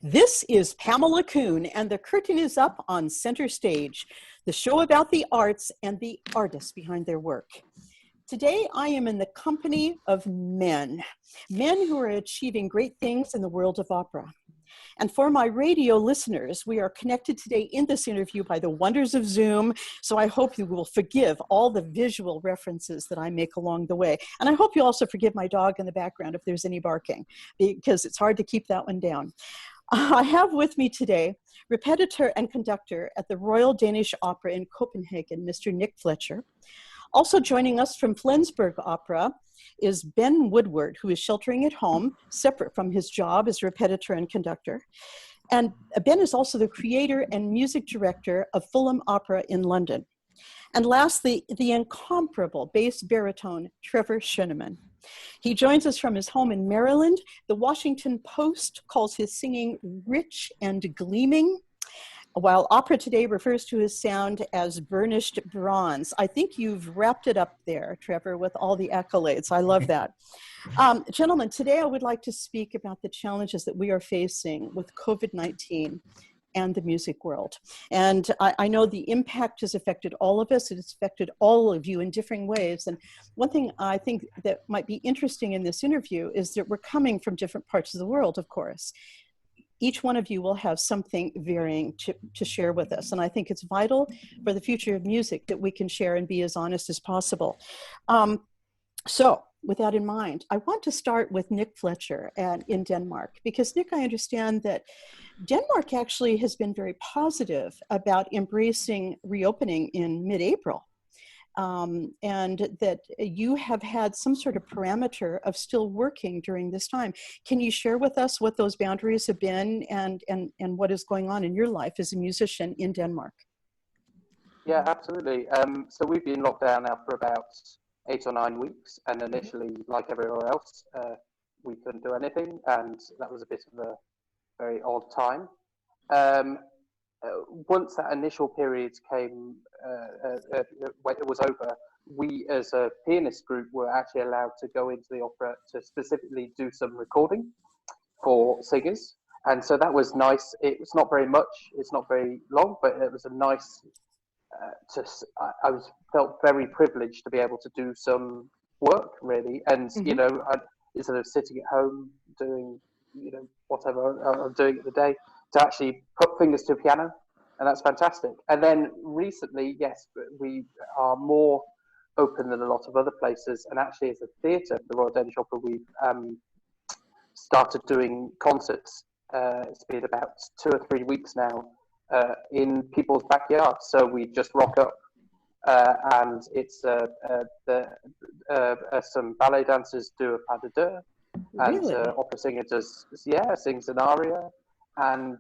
This is Pamela Kuhn, and the curtain is up on Center Stage, the show about the arts and the artists behind their work. Today, I am in the company of men who are achieving great things in the world of opera. And for my radio listeners, we are connected today in this interview by the wonders of Zoom, so I hope you will forgive all the visual references that I make along the way. And I hope you also forgive my dog in the background if there's any barking, because it's hard to keep that one down. I have with me today repetiteur and conductor at the Royal Danish Opera in Copenhagen, Mr. Nick Fletcher. Also joining us from Flensburg Opera is Ben Woodward, who is sheltering at home, separate from his job as repetiteur and conductor. And Ben is also the creator and music director of Fulham Opera in London. And lastly, the incomparable bass-baritone Trevor Cinnamon. He joins us from his home in Maryland. The Washington Post calls his singing rich and gleaming, while Opera Today refers to his sound as burnished bronze. I think you've wrapped it up there, Trevor, with all the accolades. I love that. Gentlemen, today I would like to speak about the challenges that we are facing with COVID-19 and the music world. And I know the impact has affected all of us. It has affected all of you in different ways. And one thing I think that might be interesting in this interview is that we're coming from different parts of the world, of course. Each one of you will have something varying to share with us. And I think it's vital for the future of music that we can share and be as honest as possible. So with that in mind, I want to start with Nick Fletcher in Denmark, because Nick, I understand that Denmark actually has been very positive about embracing reopening in mid-April. And that you have had some sort of parameter of still working during this time. Can you share with us what those boundaries have been and what is going on in your life as a musician in Denmark? Yeah, absolutely. So we've been locked down now for about 8 or 9 weeks, and initially, like everywhere else, we couldn't do anything, and that was a bit of a very odd time. Once that initial period came, when it was over, we as a pianist group were actually allowed to go into the opera to specifically do some recording for singers. And so that was nice. It was not very much, it's not very long, but it was a nice, felt very privileged to be able to do some work, really. And, you know, instead of sitting at home doing, you know, whatever I'm doing at the day, to actually put fingers to a piano, and that's fantastic. And then recently, yes, we are more open than a lot of other places, and actually as a theatre, the Royal Danish Opera, we've started doing concerts. It's been about 2 or 3 weeks now in people's backyards, so we just rock up, and it's some ballet dancers do a pas de deux, and Really? Opera singer sings an aria. And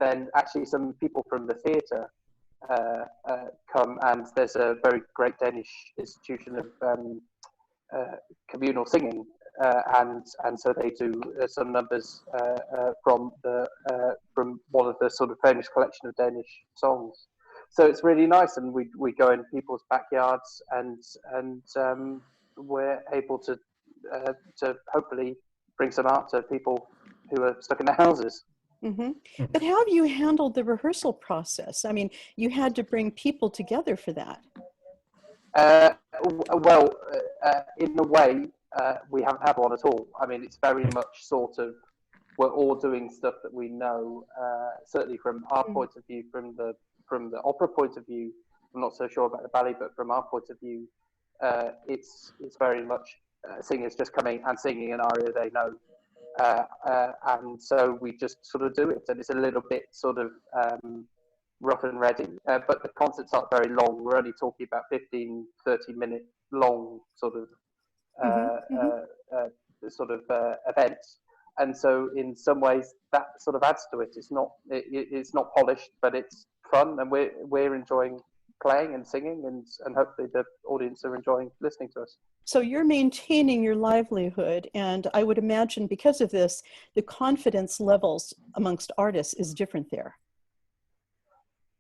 then actually some people from the theatre come, and there's a very great Danish institution of communal singing, and so they do some numbers from one of the sort of famous collection of Danish songs. So it's really nice, and we go in people's backyards, and we're able to hopefully bring some art to people who are stuck in their houses. But how have you handled the rehearsal process? I mean, you had to bring people together for that. In a way, we haven't had one at all. I mean, it's very much sort of, we're all doing stuff that we know, certainly from our point of view, from the opera point of view. I'm not so sure about the ballet, but from our point of view, it's very much singers just coming and singing an aria they know. And so we just sort of do it, and it's a little bit sort of rough and ready, but the concerts aren't very long. We're only talking about 15-30 minute long sort of events, and so in some ways that sort of adds to it. It's not polished, but it's fun, and we're enjoying playing and singing, and hopefully the audience are enjoying listening to us. So you're maintaining your livelihood, and I would imagine because of this, the confidence levels amongst artists is different there.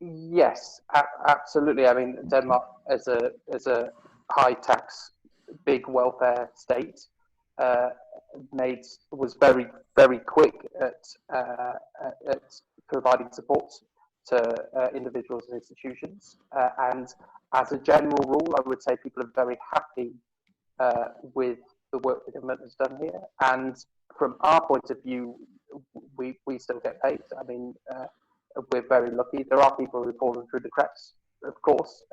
Yes, absolutely. I mean, Denmark as a high tax, big welfare state, was very, very quick at providing support to individuals and institutions. And as a general rule, I would say people are very happy with the work the government has done here. And from our point of view, we still get paid. I mean, we're very lucky. There are people who've fallen through the cracks, of course,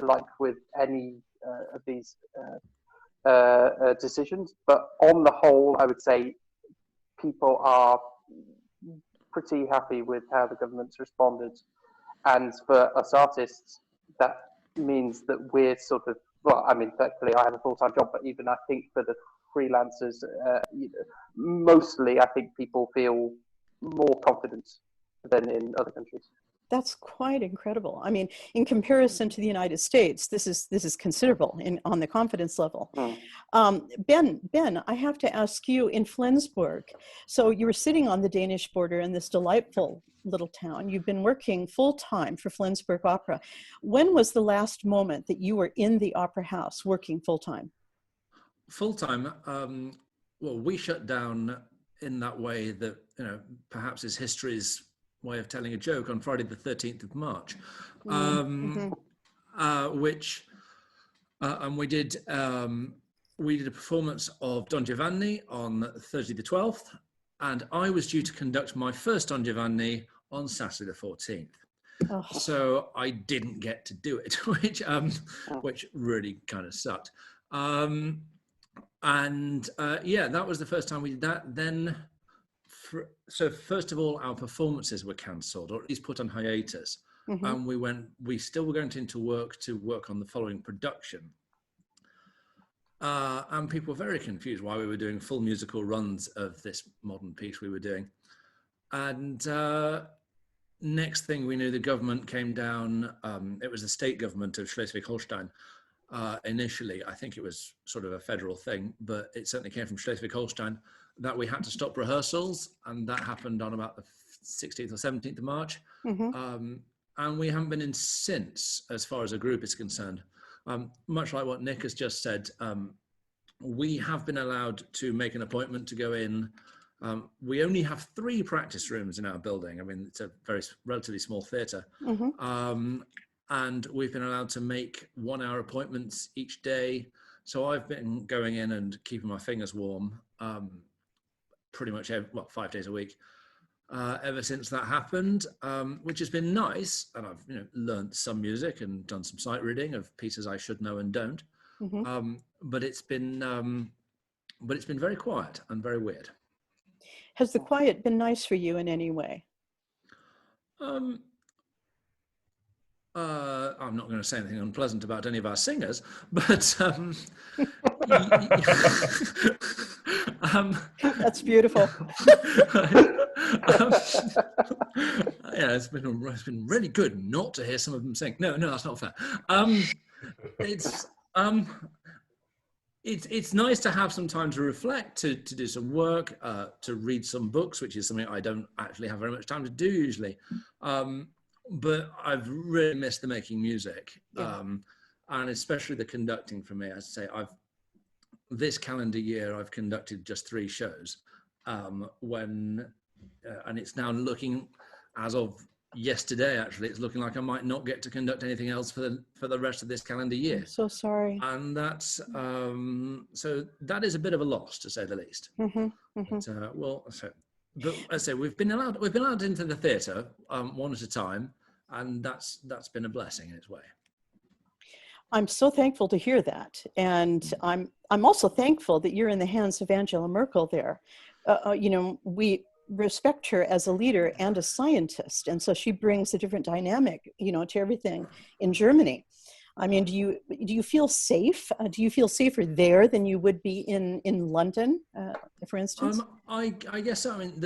like with any of these decisions. But on the whole, I would say people are pretty happy with how the government's responded. And for us artists, that means that we're sort of, well, I mean, thankfully I have a full-time job, but even I think for the freelancers, mostly I think people feel more confident than in other countries. That's quite incredible. I mean, in comparison to the United States, this is considerable on the confidence level. Ben, I have to ask you, in Flensburg, so you were sitting on the Danish border in this delightful little town. You've been working full-time for Flensburg Opera. When was the last moment that you were in the opera house working full-time? Full-time, well, we shut down in that way that, you know, perhaps is history's way of telling a joke on Friday the 13th of March, which, and we did a performance of Don Giovanni on Thursday the 12th, and I was due to conduct my first Don Giovanni on Saturday the 14th. Oh. So I didn't get to do it, which really kind of sucked. Yeah, that was the first time we did that. Then, so first of all, our performances were cancelled, or at least put on hiatus. And we still were going into work to work on the following production. And people were very confused why we were doing full musical runs of this modern piece we were doing. And next thing we knew, the government came down. It was the state government of Schleswig-Holstein. Initially, I think it was sort of a federal thing, but it certainly came from Schleswig-Holstein, that we had to stop rehearsals, and that happened on about the 16th or 17th of March. And we haven't been in since, as far as a group is concerned. Much like what Nick has just said, we have been allowed to make an appointment to go in. We only have 3 practice rooms in our building. I mean, it's a very relatively small theatre. And we've been allowed to make 1-hour appointments each day. So I've been going in and keeping my fingers warm pretty much 5 days a week ever since that happened, which has been nice. And I've learned some music and done some sight reading of pieces I should know and don't. But it's been very quiet and very weird. Has the quiet been nice for you in any way? I'm not going to say anything unpleasant about any of our singers, but that's beautiful. Yeah, it's been really good not to hear some of them sing. No, that's not fair. It's nice to have some time to reflect, to do some work, to read some books, which is something I don't actually have very much time to do usually. But I've really missed the making music, and especially the conducting for me. As I say, this calendar year I've conducted just 3 shows, and it's now looking, as of yesterday actually, it's looking like I might not get to conduct anything else for the rest of this calendar year. I'm so sorry. And that's so that is a bit of a loss, to say the least. But as I say, we've been allowed into the theatre 1 at a time, and that's been a blessing in its way. I'm so thankful to hear that, and I'm also thankful that you're in the hands of Angela Merkel there. We respect her as a leader and a scientist, and so she brings a different dynamic, to everything in Germany. I mean, do you feel safe? Do you feel safer there than you would be in London, for instance? I guess so. I mean,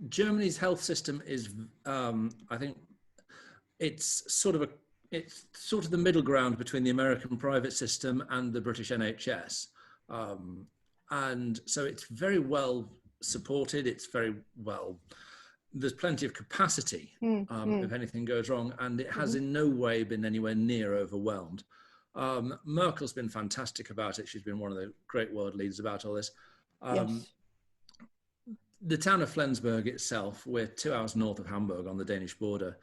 Germany's health system is, I think, it's sort of the middle ground between the American private system and the British NHS, and so it's very well supported. It's very well. There's plenty of capacity if anything goes wrong, and it has in no way been anywhere near overwhelmed. Merkel's been fantastic about it. She's been one of the great world leaders about all this. Yes. The town of Flensburg itself, we're 2 hours north of Hamburg on the Danish border.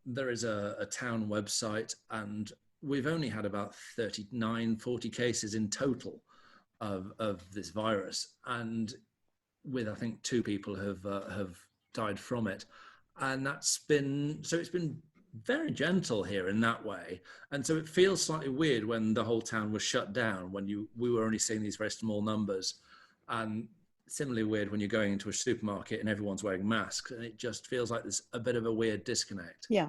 There is a town website, and we've only had about 39, 40 cases in total of this virus. And with, I think, 2 people have died from it. And it's been very gentle here in that way. And so it feels slightly weird when the whole town was shut down, when we were only seeing these very small numbers. And similarly weird when you're going into a supermarket and everyone's wearing masks, and it just feels like there's a bit of a weird disconnect. Yeah.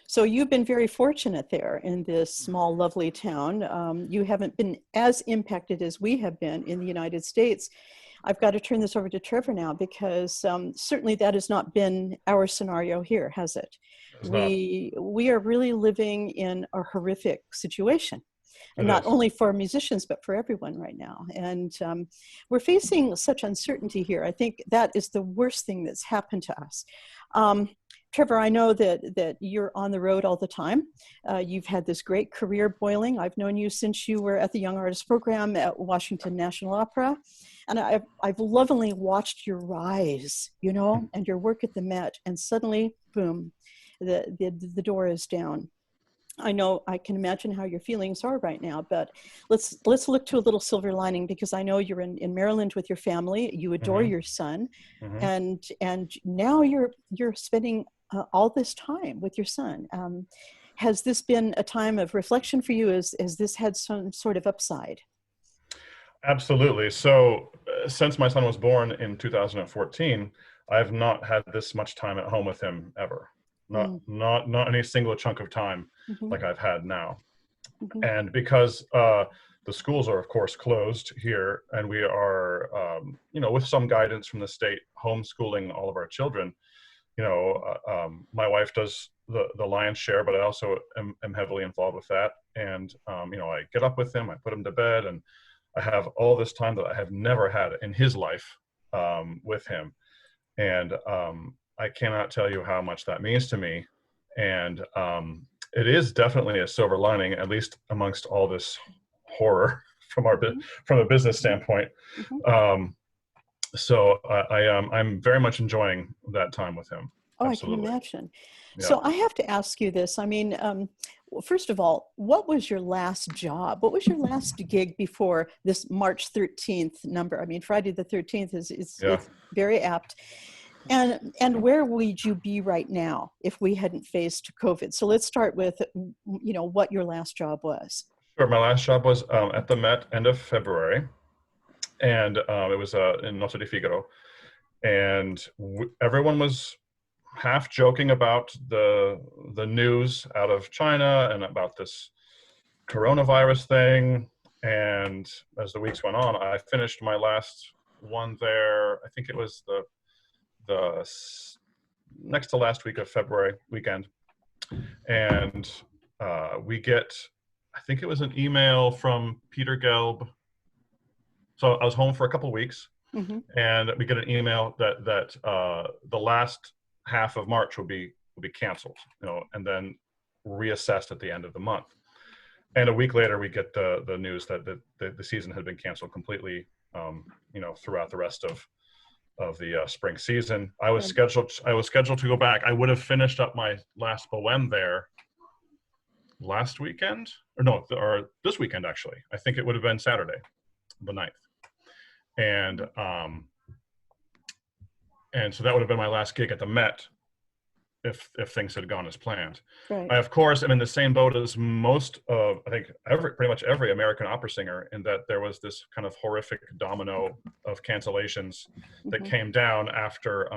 So you've been very fortunate there in this small, lovely town. You haven't been as impacted as we have been in the United States. I've got to turn this over to Trevor now, because certainly that has not been our scenario here, has it? We are really living in a horrific situation. And not only for musicians, but for everyone right now. And we're facing such uncertainty here. I think that is the worst thing that's happened to us. Trevor, I know that you're on the road all the time. You've had this great career boiling. I've known you since you were at the Young Artist Program at Washington National Opera. And I've lovingly watched your rise, and your work at the Met. And suddenly, boom, the door is down. I know, I can imagine how your feelings are right now, but let's look to a little silver lining, because I know you're in Maryland with your family. You adore your son, and now you're spending all this time with your son. Has this been a time of reflection for you? Has this had some sort of upside? Absolutely. So since my son was born in 2014, I've not had this much time at home with him ever. Not any single chunk of time like I've had now. And because the schools are, of course, closed here, and we are, with some guidance from the state, homeschooling all of our children. My wife does the lion's share, but I also am heavily involved with that. And, I get up with him, I put him to bed, and I have all this time that I have never had in his life with him. And I cannot tell you how much that means to me. And it is definitely a silver lining, at least amongst all this horror from a business standpoint. So I'm very much enjoying that time with him. Oh, Absolutely. I can imagine. Yeah. So I have to ask you this. I mean, first of all, what was your last job? What was your last gig before this March 13th number? I mean, Friday the 13th is it's very apt. And where would you be right now if we hadn't faced COVID? So let's start with, what your last job was. Sure. My last job was at the Met end of February, and it was in Notte di Figaro, and everyone was half joking about the news out of China and about this coronavirus thing. And as the weeks went on, I finished my last one there. I think it was the next to last week of February weekend. And we get, I think it was an email from Peter Gelb. So I was home for a couple of weeks, and we get an email that the last half of March will be canceled, and then reassessed at the end of the month. And a week later, we get the news that the season had been canceled completely, throughout the rest of the spring season. I was scheduled to go back. I would have finished up my last Bohème there last weekend, or this weekend, actually. I think it would have been Saturday, the 9th. And so that would have been my last gig at the Met if things had gone as planned. Right. I, of course, am in the same boat as most of, I think, pretty much every American opera singer, in that there was this kind of horrific domino of cancellations that came down after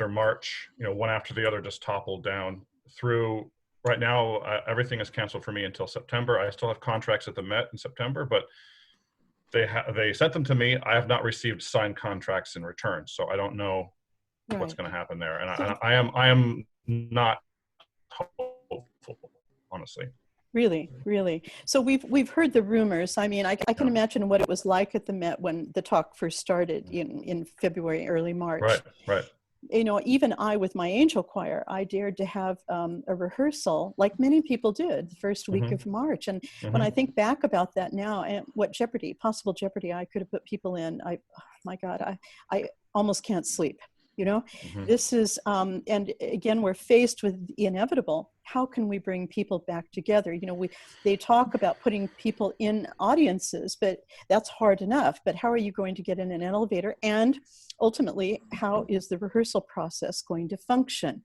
March. One after the other just toppled down through. Right now, everything is canceled for me until September. I still have contracts at the Met in September, but they sent them to me. I have not received signed contracts in return, so I don't know what's going to happen there. And I am not hopeful, honestly. Really. So we've heard the rumors. I mean, I can imagine what it was like at the Met when the talk first started in February, early March. Right. even I, with my angel choir, I dared to have a rehearsal like many people did the first week of March. And when I think back about that now, and what possible jeopardy I could have put people in, oh my God, I almost can't sleep. This is, and again, we're faced with the inevitable. How can we bring people back together? They talk about putting people in audiences, but that's hard enough. But how are you going to get in an elevator? And ultimately, how is the rehearsal process going to function?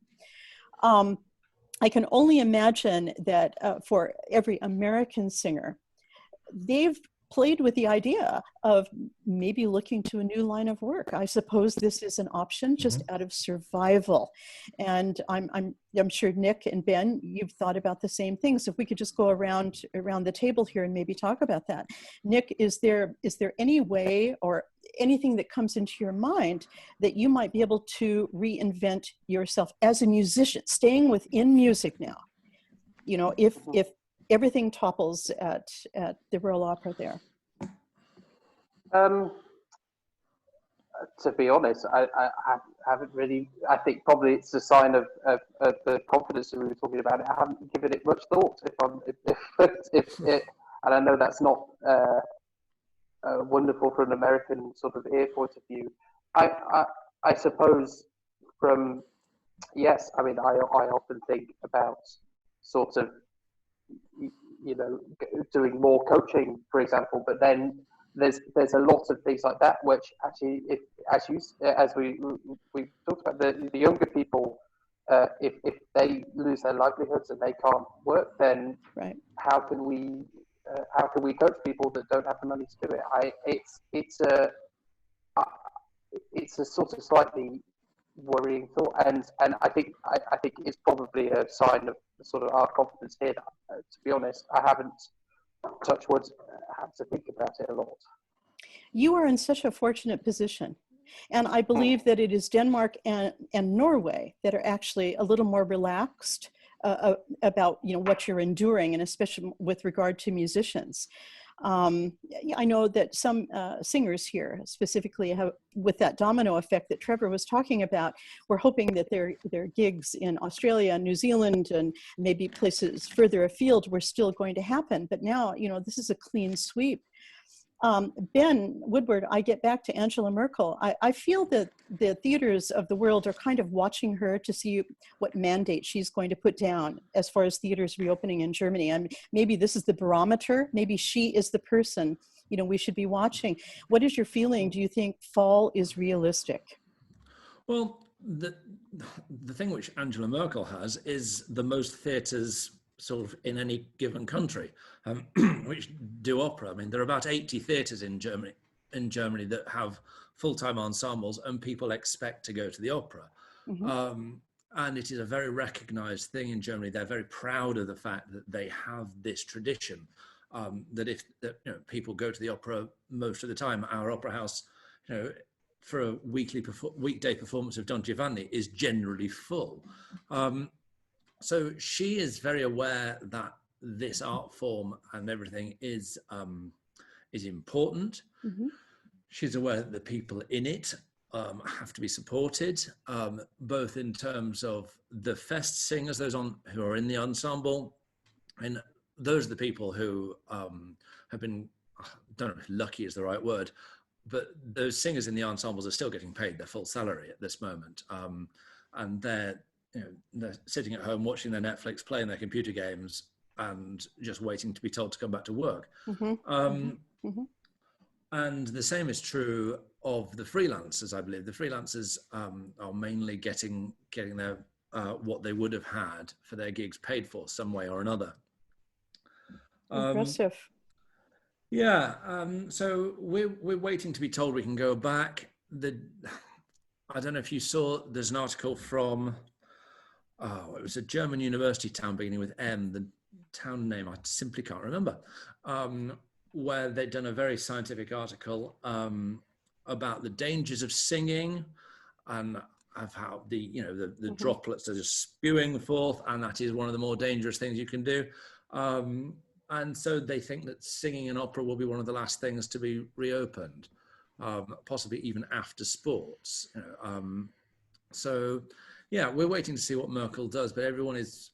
I can only imagine that for every American singer, they've played with the idea of maybe looking to a new line of work. I suppose this is an option just out of survival. And I'm sure Nick and Ben, you've thought about the same things. If we could just go around the table here and maybe talk about that. Nick, is there any way or anything that comes into your mind that you might be able to reinvent yourself as a musician, staying within music now? If everything topples at the Royal Opera there? To be honest, I haven't really. I think probably it's a sign of the confidence that we were talking about. I haven't given it much thought. And I know that's not wonderful from an American sort of ear point of view. I suppose yes. I mean, I often think about sort of doing more coaching, for example, but then there's a lot of things like that which actually, as we talked about, the younger people, if they lose their livelihoods and they can't work, then how can we coach people that don't have the money to do it? It's a sort of slightly worrying thought, and I think it's probably a sign of sort of our confidence here. To be honest, I haven't, touch wood, had to think about it a lot. You are in such a fortunate position, and I believe that it is Denmark and Norway that are actually a little more relaxed about what you're enduring, and especially with regard to musicians. I know that some singers here specifically have, with that domino effect that Trevor was talking about, we're hoping that their gigs in Australia and New Zealand and maybe places further afield were still going to happen. But now, this is a clean sweep. Ben Woodward, I get back to Angela Merkel. I feel that the theaters of the world are kind of watching her to see what mandate she's going to put down as far as theaters reopening in Germany. And maybe this is the barometer. Maybe she is the person, we should be watching. What is your feeling? Do you think fall is realistic? Well, the thing which Angela Merkel has is the most theaters sort of in any given country, which do opera. I mean, there are about 80 theatres in Germany that have full-time ensembles, and people expect to go to the opera. And it is a very recognized thing in Germany. They're very proud of the fact that they have this tradition, that people go to the opera most of the time. Our opera house, for a weekday performance of Don Giovanni is generally full. So she is very aware that this art form and everything is important. She's aware that the people in it have to be supported, both in terms of the fest singers, those who are in the ensemble, and those are the people who have been, I don't know if lucky is the right word, but those singers in the ensembles are still getting paid their full salary at this moment, and they're sitting at home watching their Netflix, playing their computer games, and just waiting to be told to come back to work. And the same is true of the freelancers, I believe. The freelancers are mainly getting their what they would have had for their gigs paid for some way or another. Impressive. So we're waiting to be told we can go back. I don't know if you saw, there's an article from, it was a German university town beginning with M, the town name I simply can't remember, where they'd done a very scientific article about the dangers of singing and of how the droplets are just spewing forth, and that is one of the more dangerous things you can do. And so they think that singing in opera will be one of the last things to be reopened, possibly even after sports. So, yeah, we're waiting to see what Merkel does, but everyone is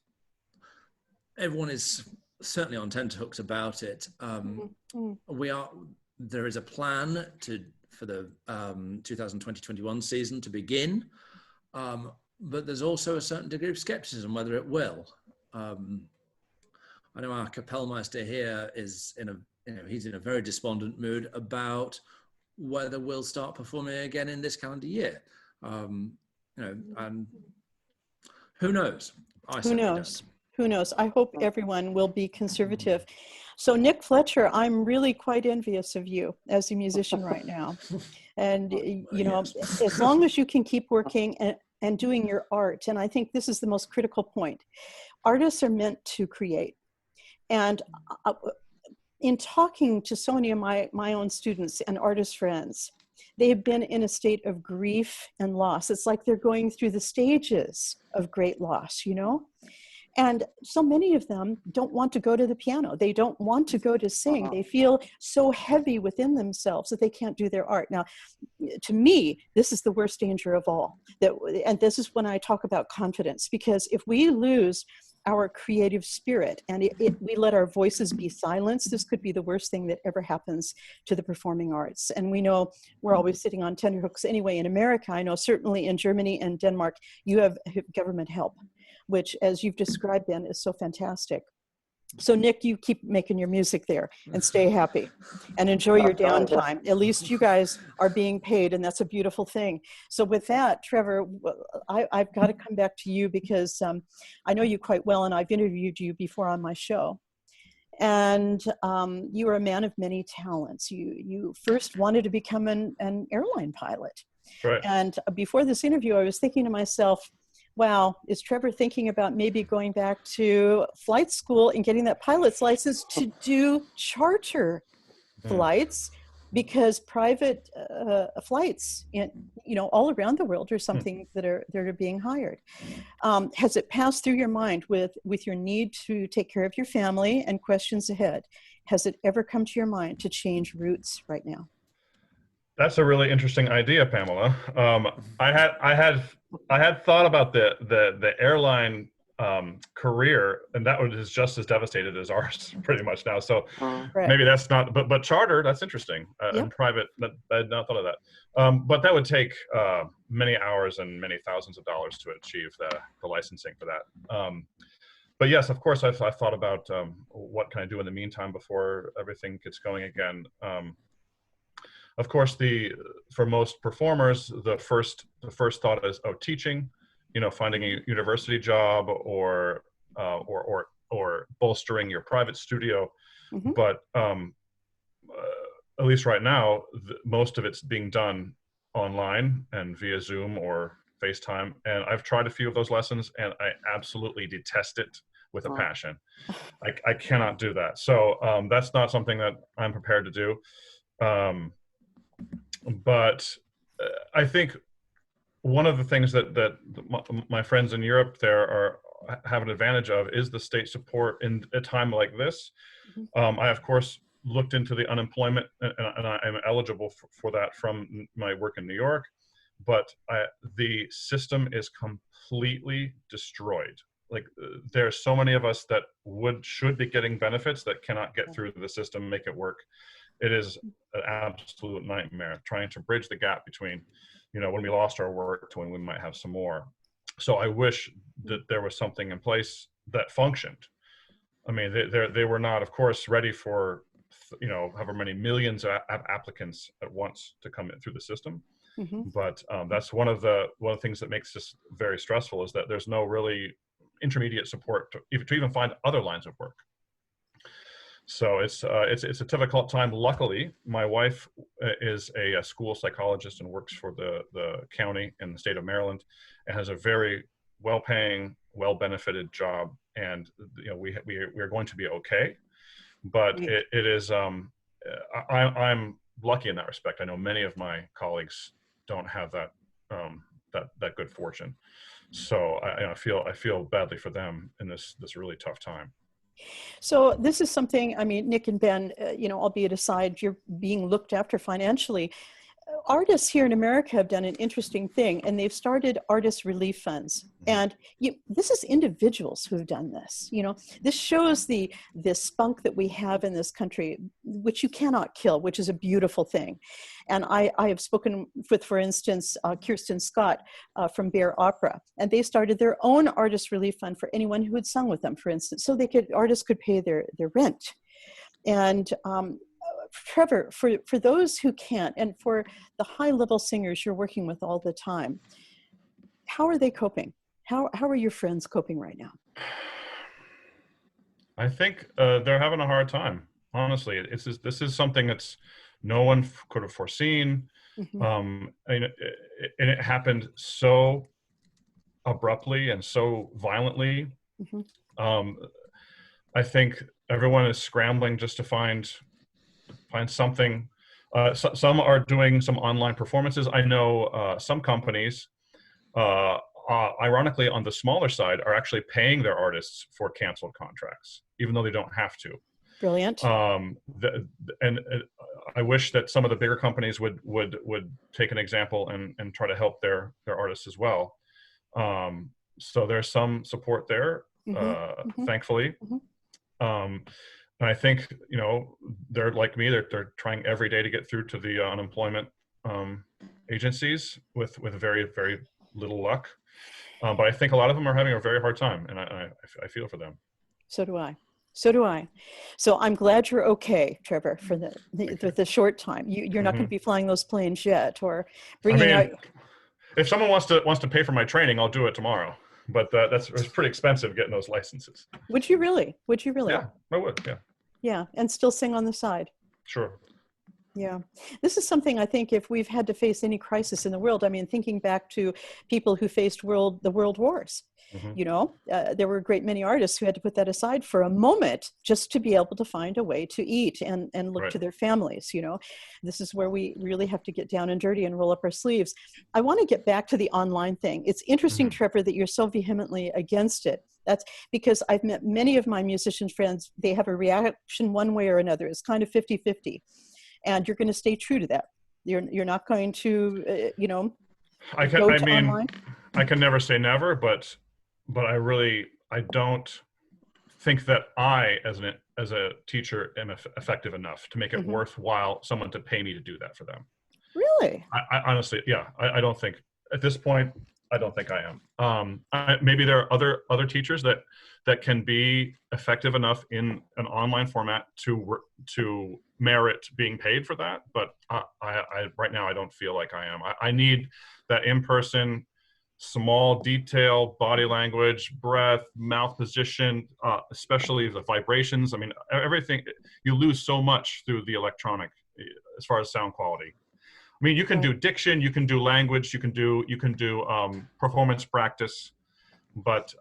certainly on tenterhooks about it. There is a plan for the 2020-21 season to begin, but there's also a certain degree of skepticism whether it will. I know our Kapellmeister here is he's in a very despondent mood about whether we'll start performing again in this calendar year. And who knows? Who knows? Who knows? I hope everyone will be conservative. So Nick Fletcher, I'm really quite envious of you as a musician right now. And, as long as you can keep working and doing your art, and I think this is the most critical point, artists are meant to create. And in talking to so many of my own students and artist friends, they have been in a state of grief and loss. It's like they're going through the stages of great loss, And so many of them don't want to go to the piano. They don't want to go to sing. They feel so heavy within themselves that they can't do their art. Now, to me, this is the worst danger of all. And this is when I talk about confidence, because if we lose our creative spirit and we let our voices be silenced, this could be the worst thing that ever happens to the performing arts. And we know we're always sitting on tenterhooks anyway. In America, I know certainly in Germany and Denmark, you have government help, which, as you've described, Ben, is so fantastic. So Nick, you keep making your music there and stay happy and enjoy your downtime. At least you guys are being paid, and that's a beautiful thing. So with that, Trevor, I've got to come back to you because I know you quite well, and I've interviewed you before on my show. And you are a man of many talents. You first wanted to become an airline pilot. Right. And before this interview, I was thinking to myself, wow, is Trevor thinking about maybe going back to flight school and getting that pilot's license to do charter flights? Because private flights, all around the world are something that are being hired. Has it passed through your mind with your need to take care of your family and questions ahead? Has it ever come to your mind to change routes right now? That's a really interesting idea, Pamela. I had thought about the airline career, and that is just as devastated as ours, pretty much now. So maybe that's not. But charter, that's interesting. And private, I had not thought of that. But that would take many hours and many thousands of dollars to achieve the licensing for that. But yes, of course, I've thought about what can I do in the meantime before everything gets going again. Of course, for most performers, the first thought is, teaching, finding a university job or bolstering your private studio. Mm-hmm. But at least right now, most of it's being done online and via Zoom or FaceTime. And I've tried a few of those lessons, and I absolutely detest it with a passion. I cannot do that. So that's not something that I'm prepared to do. But I think one of the things that my friends in Europe there have an advantage of is the state support in a time like this. Mm-hmm. I, of course, looked into the unemployment, and I am eligible for that from my work in New York, but the system is completely destroyed. Like, there are so many of us that should be getting benefits that cannot get through the system, make it work. It is an absolute nightmare trying to bridge the gap between, when we lost our work to when we might have some more. So I wish that there was something in place that functioned. I mean, they were not, of course, ready for, however many millions of applicants at once to come in through the system. Mm-hmm. But that's one of the things that makes this very stressful, is that there's no really intermediate support to even find other lines of work. So it's a difficult time. Luckily, my wife is a school psychologist and works for the county in the state of Maryland, and has a very well-paying, well-benefited job. And we are going to be okay. But it is I'm lucky in that respect. I know many of my colleagues don't have that good fortune. So I feel badly for them in this really tough time. So this is something, I mean, Nick and Ben, albeit aside, you're being looked after financially. artists here in America have done an interesting thing, and they've started artist relief funds. And this is individuals who have done this. This shows the spunk that we have in this country, which you cannot kill, which is a beautiful thing. And I have spoken with, for instance, Kirsten Scott from Bear Opera, and they started their own artist relief fund for anyone who had sung with them, for instance, so artists could pay their rent. And Trevor, for those who can't, and for the high-level singers you're working with all the time, how are they coping? How are your friends coping right now? I think they're having a hard time. Honestly, this is something that's no one could have foreseen, and it happened so abruptly and so violently. I think everyone is scrambling just to find something. Some are doing some online performances. I know some companies, ironically on the smaller side, are actually paying their artists for canceled contracts, even though they don't have to. Brilliant. And I wish that some of the bigger companies would take an example and try to help their artists as well. So there's some support there, thankfully. And I think, they're like me, they're trying every day to get through to the unemployment agencies with very, very little luck. But I think a lot of them are having a very hard time, and I feel for them. So do I. So I'm glad you're okay, Trevor, for the short time. You're not going to be flying those planes yet, or bringing out. If someone wants to pay for my training, I'll do it tomorrow. But it's pretty expensive getting those licenses. Would you really? Yeah, I would. Yeah. Yeah, and still sing on the side. Sure. Yeah, this is something I think if we've had to face any crisis in the world, thinking back to people who faced the world wars, there were a great many artists who had to put that aside for a moment just to be able to find a way to eat and look to their families. This is where we really have to get down and dirty and roll up our sleeves. I want to get back to the online thing. It's interesting, Trevor, that you're so vehemently against it. That's because I've met many of my musician friends. They have a reaction one way or another. It's kind of 50-50. And you're going to stay true to that. You're not going to, I can never say never, but I don't think that I, as a teacher, am effective enough to make it worthwhile someone to pay me to do that for them. Really? I honestly, I don't think at this point. I don't think I am. Maybe there are other teachers that can be effective enough in an online format to merit being paid for that. But I right now I don't feel like I am. I need that in-person, small detail, body language, breath, mouth position, especially the vibrations. Everything. You lose so much through the electronic as far as sound quality. You can do diction, you can do language, you can do performance practice, but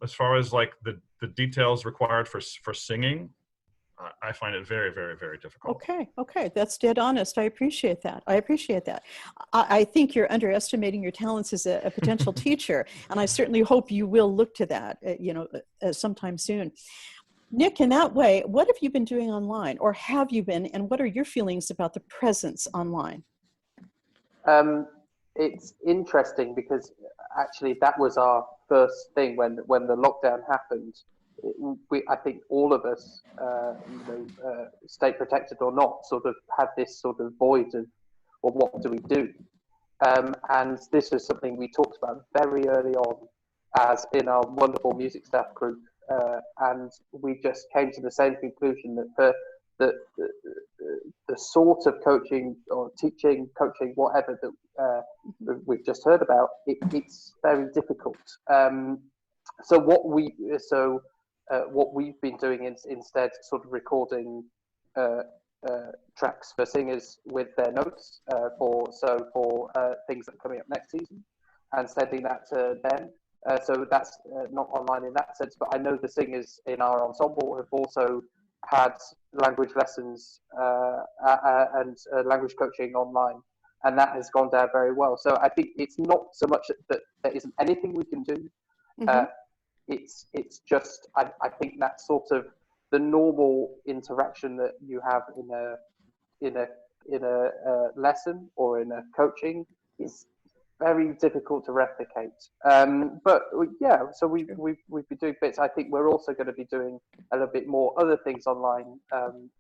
as far as like the details required for singing, I find it very, very, very difficult. Okay, that's dead honest. I appreciate that. I think you're underestimating your talents as a potential teacher, and I certainly hope you will look to that, sometime soon. Nick, in that way, what have you been doing online, or have you been, and what are your feelings about the presence online? It's interesting because actually that was our first thing when the lockdown happened. I think all of us, state protected or not, sort of had this sort of void of, well, what do we do? And this was something we talked about very early on, as in our wonderful music staff group. And we just came to the same conclusion that the sort of coaching or teaching, coaching, whatever that we've just heard about, it's very difficult. So what we've been doing is instead sort of recording tracks for singers with their notes for things that are coming up next season, and sending that to them. So that's not online in that sense, but I know the singers in our ensemble have also had language lessons and language coaching online, and that has gone down very well. So I think it's not so much that there isn't anything we can do. It's just I think that's sort of the normal interaction that you have in in a lesson or in a coaching is very difficult to replicate. But yeah, so we've been doing bits. I think we're also going to be doing a little bit more other things online,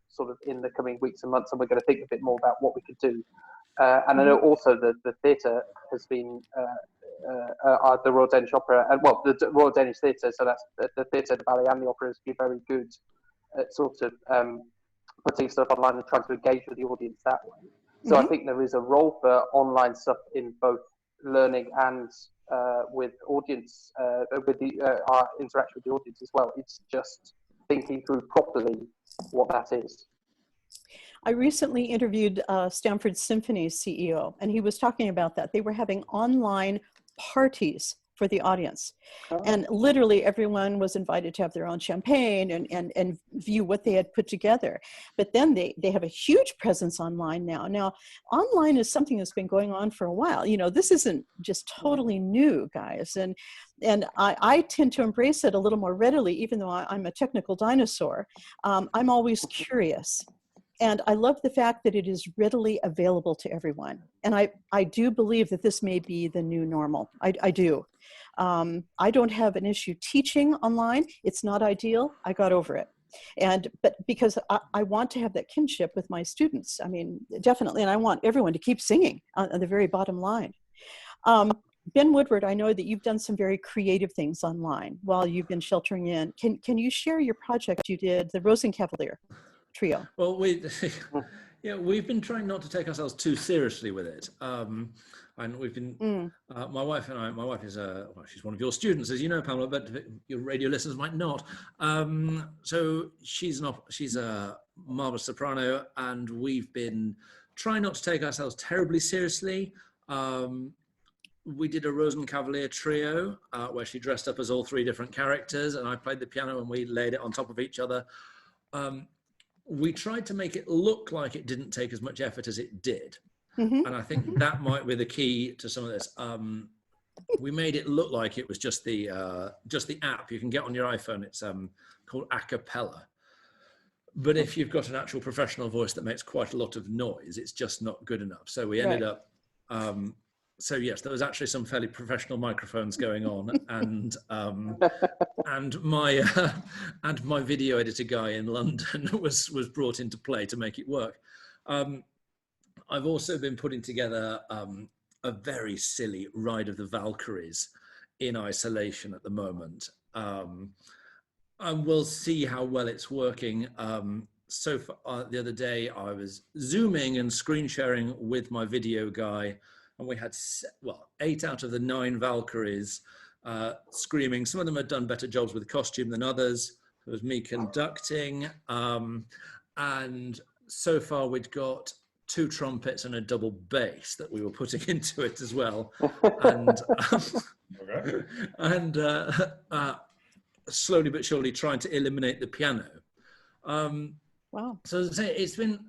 sort of in the coming weeks and months, and we're going to think a bit more about what we could do. And I know also that the theatre has been the Royal Danish Opera, and well, the Royal Danish Theatre. So that's the theatre, the ballet, and the opera has been very good at sort of putting stuff online and trying to engage with the audience that way. So I think there is a role for online stuff in both learning and with audience, with our interaction with the audience as well. It's just thinking through properly what that is. I recently interviewed Stanford Symphony's CEO, and he was talking about that. They were having online parties for the audience. Oh. And literally everyone was invited to have their own champagne and view what they had put together. But then they have a huge presence online now. Now, online is something that's been going on for a while. You know, this isn't just totally new, guys. And I tend to embrace it a little more readily, even though I'm a technical dinosaur. I'm always curious. And I love the fact that it is readily available to everyone. And I do believe that this may be the new normal. I do. I don't have an issue teaching online. It's not ideal. I got over it. But because I want to have that kinship with my students. I mean, definitely. And I want everyone to keep singing on the very bottom line. Ben Woodward, I know that you've done some very creative things online while you've been sheltering in. Can you share your project you did, the Rosenkavalier Trio? Well, we've been trying not to take ourselves too seriously with it. And we've been, my wife is she's one of your students, as you know, Pamela, but your radio listeners might not. So she's a marvelous soprano, and we've been trying not to take ourselves terribly seriously. We did a Rosenkavalier Trio where she dressed up as all three different characters, and I played the piano, and we laid it on top of each other. We tried to make it look like it didn't take as much effort as it did. And I think that might be the key to some of this. We made it look like it was just the app you can get on your iPhone. It's called Acapella. But if you've got an actual professional voice that makes quite a lot of noise, it's just not good enough. So we ended up, so yes, there was actually some fairly professional microphones going on, and my video editor guy in London was brought into play to make it work. I've also been putting together a very silly Ride of the Valkyries in isolation at the moment, and we'll see how well it's working. So far, the other day I was Zooming and screen sharing with my video guy, and we had 8 out of the 9 Valkyries screaming. Some of them had done better jobs with costume than others. It was me conducting, and so far we'd got 2 trumpets and a double bass that we were putting into it as well, and slowly but surely trying to eliminate the piano. Wow! So as I say, it's been,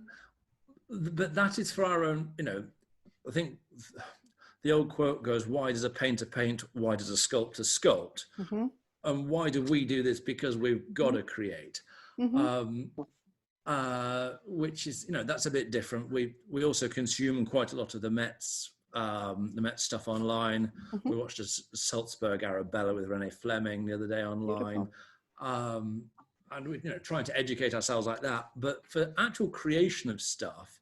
but that is for our own. You know, I think the old quote goes, "Why does a painter paint? Why does a sculptor sculpt? And why do we do this? Because we've got to create." Which is, you know, that's a bit different. We also consume quite a lot of the Met's stuff online. We watched a Salzburg Arabella with Renee Fleming the other day online, and we, you know, trying to educate ourselves like that. But for actual creation of stuff,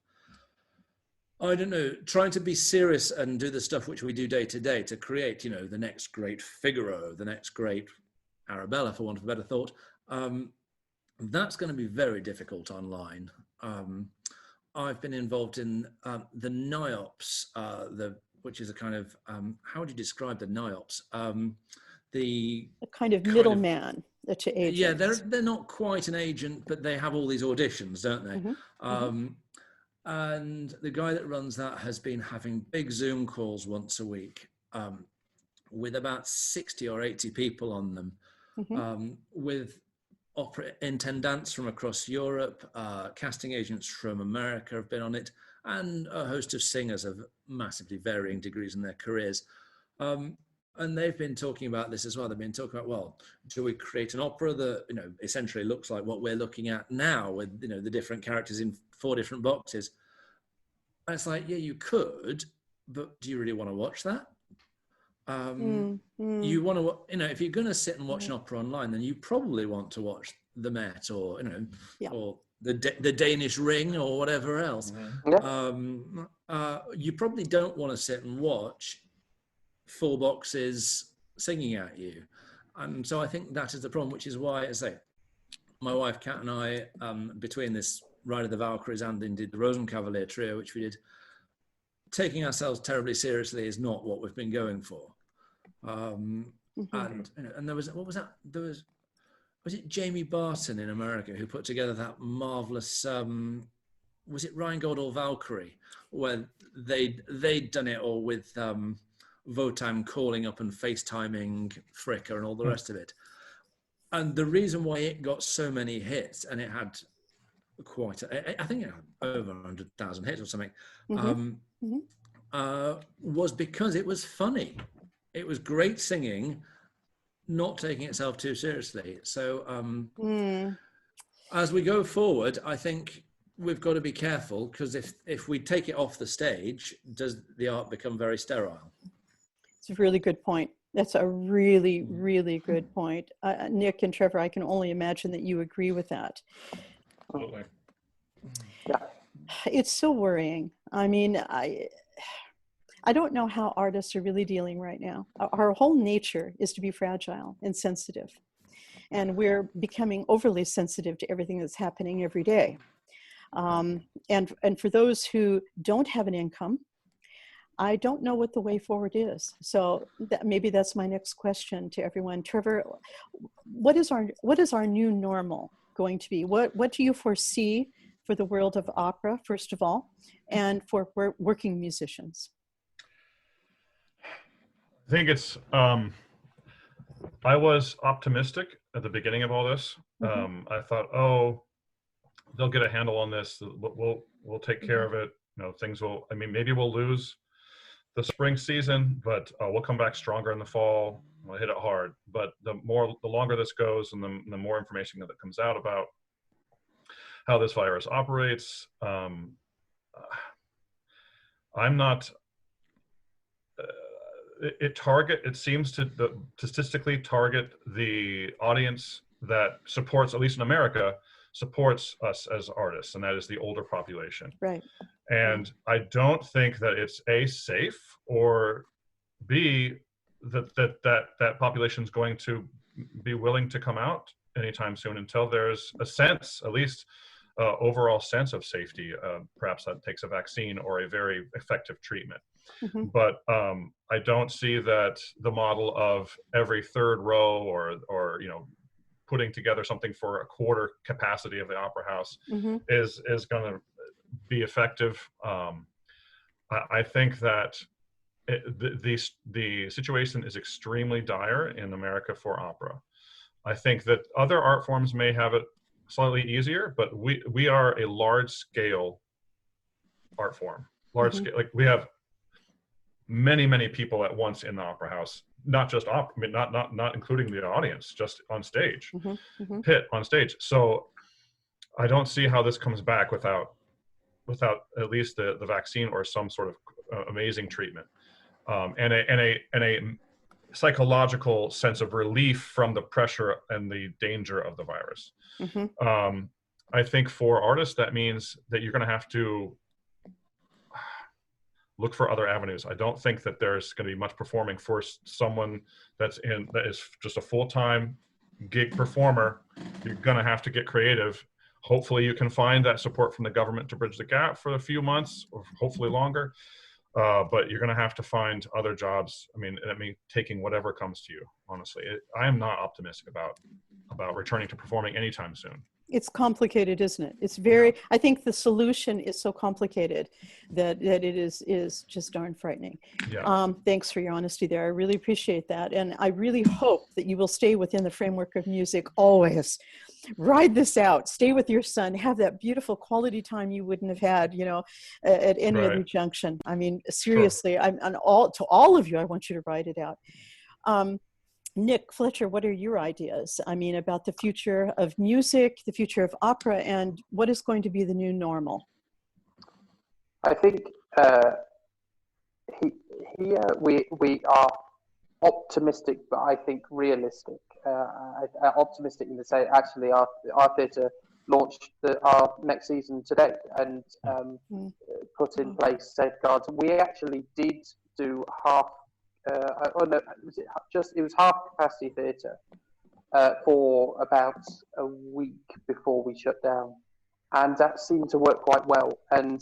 I don't know, trying to be serious and do the stuff which we do day to day to create, you know, the next great Figaro, the next great Arabella, for want of a better thought. That's going to be very difficult online. I've been involved in the NIOPS, which is a kind of, how would you describe the NIOPS? The kind of middleman to agents. Yeah, they're not quite an agent, but they have all these auditions, don't they? And the guy that runs that has been having big Zoom calls once a week with about 60 or 80 people on them, with opera intendants from across Europe, casting agents from America have been on it, and a host of singers of massively varying degrees in their careers. And they've been talking about this as well. They've been talking about, well, do we create an opera that, you know, essentially looks like what we're looking at now with, you know, the different characters in 4 different boxes? And it's like, yeah, you could, but do you really want to watch that? You want to, you know, if you're going to sit and watch an opera online, then you probably want to watch the Met, or, you know, or the Danish Ring, or whatever else. You probably don't want to sit and watch full boxes singing at you. And so I think that is the problem, which is why, as I say, my wife Kat and I, between this Ride of the Valkyries and indeed the Rosenkavalier Trio, which we did, taking ourselves terribly seriously is not what we've been going for. And you know, and there was, what was that? There was it Jamie Barton in America who put together that marvelous, was it Rheingold or Valkyrie, where they'd done it all with Wotan calling up and FaceTiming Fricka and all the rest of it. And the reason why it got so many hits, and it had quite, I think it had over 100,000 hits or something, was because it was funny. It was great singing, not taking itself too seriously. So as we go forward, I think we've got to be careful, because if we take it off the stage, does the art become very sterile? It's a really good point. That's a really, really good point. Nick and Trevor, I can only imagine that you agree with that. Absolutely. Yeah. It's so worrying. I mean, I don't know how artists are really dealing right now. Our whole nature is to be fragile and sensitive. And we're becoming overly sensitive to everything that's happening every day. And for those who don't have an income, I don't know what the way forward is. So maybe that's my next question to everyone. Trevor, what is our new normal going to be? What do you foresee for the world of opera, first of all, and for working musicians? I think it's, I was optimistic at the beginning of all this. I thought, oh, they'll get a handle on this. We'll take care of it. You know, things will, I mean, maybe we'll lose the spring season, but we'll come back stronger in the fall. We'll hit it hard. But the longer this goes, and the more information that comes out about how this virus operates, I'm not, it seems to statistically target the audience that supports, at least in America, supports us as artists, and that is the older population. Right. And I don't think that it's A, safe, or B, that population is going to be willing to come out anytime soon until there's a sense, at least overall sense of safety. Perhaps that takes a vaccine or a very effective treatment. But I don't see that the model of every third row, or you know, putting together something for a quarter capacity of the opera house is going to be effective. I think that the situation is extremely dire in America for opera. I think that other art forms may have it slightly easier, but we are a large scale art form. Large scale, like we have many people at once in the opera house, not just opera, I mean, not including the audience, just on stage, pit on stage. So I don't see how this comes back without at least the vaccine or some sort of amazing treatment, and a psychological sense of relief from the pressure and the danger of the virus. I think for artists, that means that you're going to have to look for other avenues. I don't think that there's going to be much performing for someone that is just a full-time gig performer. You're going to have to get creative. Hopefully you can find that support from the government to bridge the gap for a few months, or hopefully longer. But you're going to have to find other jobs. I mean, taking whatever comes to you, honestly. I am not optimistic about returning to performing anytime soon. It's complicated, isn't it? It's very, I think the solution is so complicated that it is just darn frightening. Yeah. Thanks for your honesty there. I really appreciate that. And I really hope that you will stay within the framework of music always. Ride this out, stay with your son, have that beautiful quality time you wouldn't have had, you know, at any other junction. I mean, seriously, sure. To all of you, I want you to ride it out. Nick, Fletcher, what are your ideas? I mean, about the future of music, the future of opera, and what is going to be the new normal? I think we are optimistic, but I think realistic. Optimistic in the say, actually, our theatre launched our next season today and put in place safeguards. We actually did do half. It was half capacity theatre for about a week before we shut down, and that seemed to work quite well. And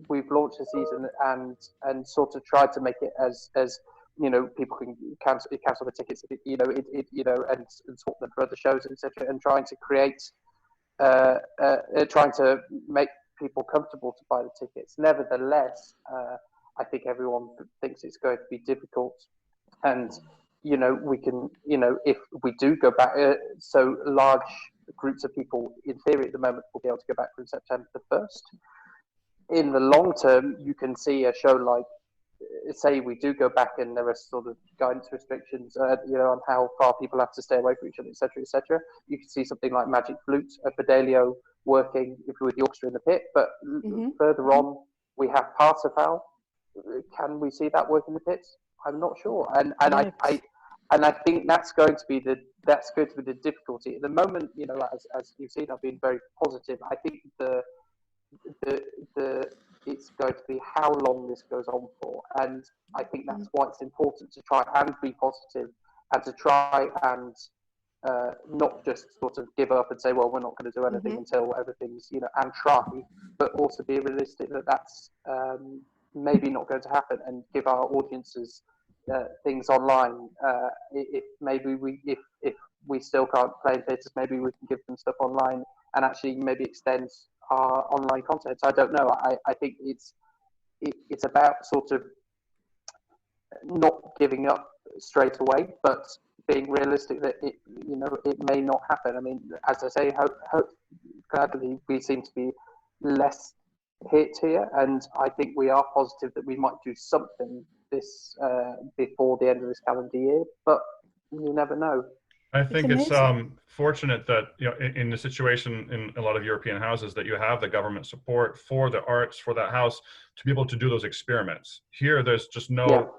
we've launched the season and sort of tried to make it as people can cancel the tickets, and swap them for other shows, etc. And trying to create, trying to make people comfortable to buy the tickets. Nevertheless, I think everyone thinks it's going to be difficult, and we can, if we do go back, so large groups of people, in theory, at the moment, will be able to go back from September the 1st. In the long term, you can see a show like, say we do go back and there are sort of guidance restrictions, on how far people have to stay away from each other, etc., etc. You can see something like Magic Flute, a Fidelio working with the orchestra in the pit. But further on, we have Parsifal. Can we see that work in the pits? I'm not sure. And I think that's going to be the difficulty at the moment. As you've seen, I've been very positive. I think it's going to be how long this goes on for, and I think that's why it's important to try and be positive, and to try and not just sort of give up and say, well, we're not going to do anything until everything's, and try, but also be realistic that that's maybe not going to happen, and give our audiences things online. If we still can't play in theatres, maybe we can give them stuff online and actually maybe extend our online content. I don't know. I think it's about sort of not giving up straight away, but being realistic that it may not happen. I mean, as I say, hope gladly we seem to be less hit here, and I think we are positive that we might do something this before the end of this calendar year, but you never know. I think it's fortunate that in the situation in a lot of European houses that you have the government support for the arts, for that house, to be able to do those experiments. Here, there's just no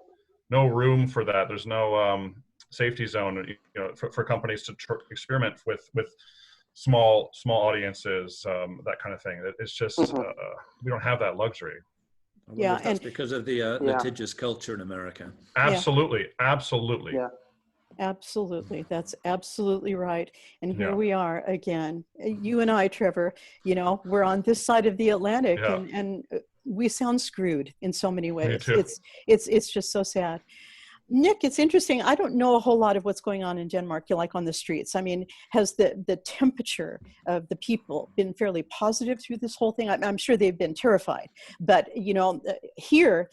room for that. There's no safety zone, for companies to experiment with small audiences, that kind of thing. It's just we don't have that luxury. Yeah, and that's because of the litigious culture in America. Absolutely, absolutely. Yeah. Absolutely. That's absolutely right. And here we are again, you and I, Trevor, we're on this side of the Atlantic, and we sound screwed in so many ways. It's just so sad. Nick, it's interesting. I don't know a whole lot of what's going on in Denmark, like on the streets. I mean, has the temperature of the people been fairly positive through this whole thing? I'm sure they've been terrified, but here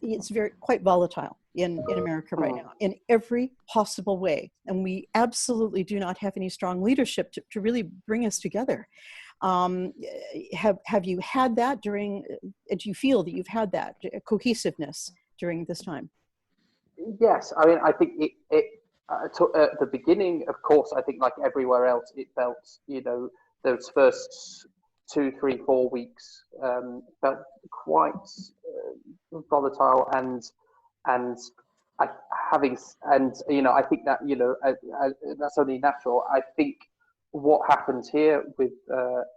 it's quite volatile in America right now in every possible way. And we absolutely do not have any strong leadership to really bring us together. Have you had that do you feel that you've had that cohesiveness during this time? Yes, I mean, I think it at the beginning, of course, I think like everywhere else, it felt, those first 2, 3, 4 weeks felt quite volatile, and I think that that's only natural. I think what happened here with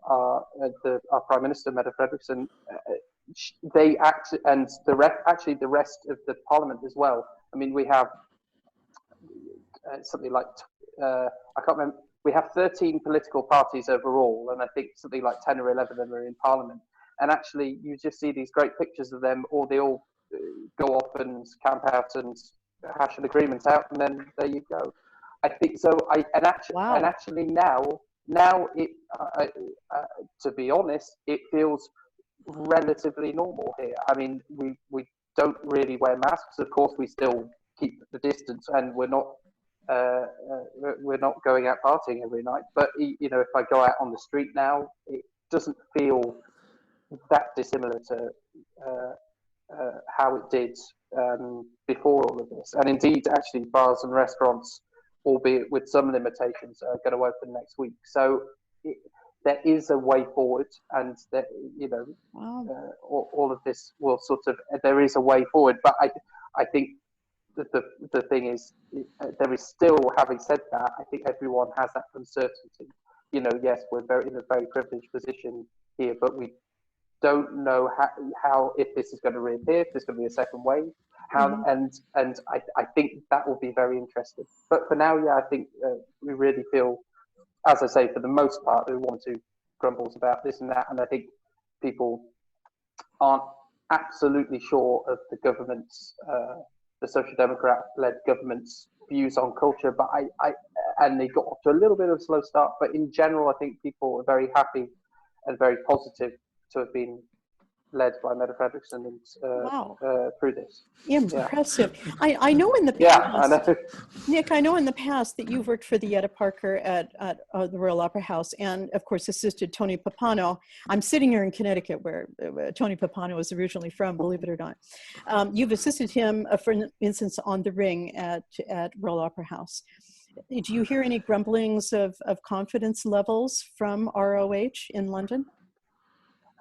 our Prime Minister Mette Frederiksen, they act, and the rest of the Parliament as well. I mean, we have something like I can't remember. We have 13 political parties overall, and I think something like 10 or 11 of them are in Parliament. And actually, you just see these great pictures of them, or they all go off and camp out and hash an agreement out, and then there you go. I think so. Actually now it, to be honest, it feels relatively normal here. I mean, we don't really wear masks. Of course, we still keep the distance, and we're not going out partying every night. But if I go out on the street now, it doesn't feel that dissimilar to how it did before all of this. And indeed, actually, bars and restaurants, albeit with some limitations, are going to open next week. So there is a way forward, and that Wow. all of this will sort of, there is a way forward. But I think the thing is, there is still, having said that, I think everyone has that uncertainty. Yes, we're in a very privileged position here, but we don't know how if this is going to reappear, if there's going to be a second wave, and I think that will be very interesting. But for now, yeah, I think we really feel, as I say, for the most part, there are one or two grumbles about this and that, and I think people aren't absolutely sure of the government's, the Social Democrat-led government's views on culture, but and they got off to a little bit of a slow start, but in general, I think people are very happy and very positive to have been led by Mette Frederiksen and Wow. through this. Impressive. I know in the past, Yeah, I know. Nick, I know in the past that you've worked for the Yetta Parker at the Royal Opera House, and of course assisted Tony Pappano. I'm sitting here in Connecticut, where Tony Pappano was originally from, believe it or not. You've assisted him, for instance, on The Ring at Royal Opera House. Do you hear any grumblings of confidence levels from ROH in London?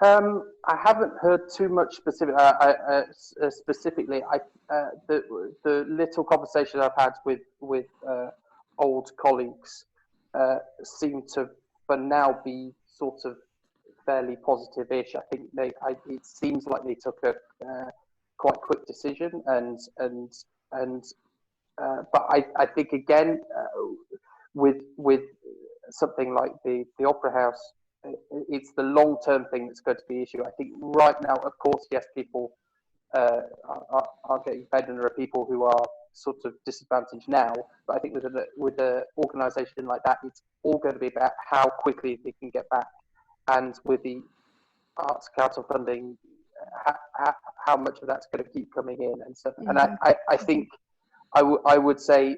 I haven't heard too much specifically. The little conversation I've had with old colleagues seem to, for now, be sort of fairly positive-ish. I think it seems like they took a quite quick decision, but I think again with something like the Opera House, it's the long-term thing that's going to be the issue. I think right now, of course, yes, people are getting fed, and there are people who are sort of disadvantaged now. But I think with an organisation like that, it's all going to be about how quickly they can get back, and with the Arts Council funding, how much of that's going to keep coming in and stuff. And I think I would say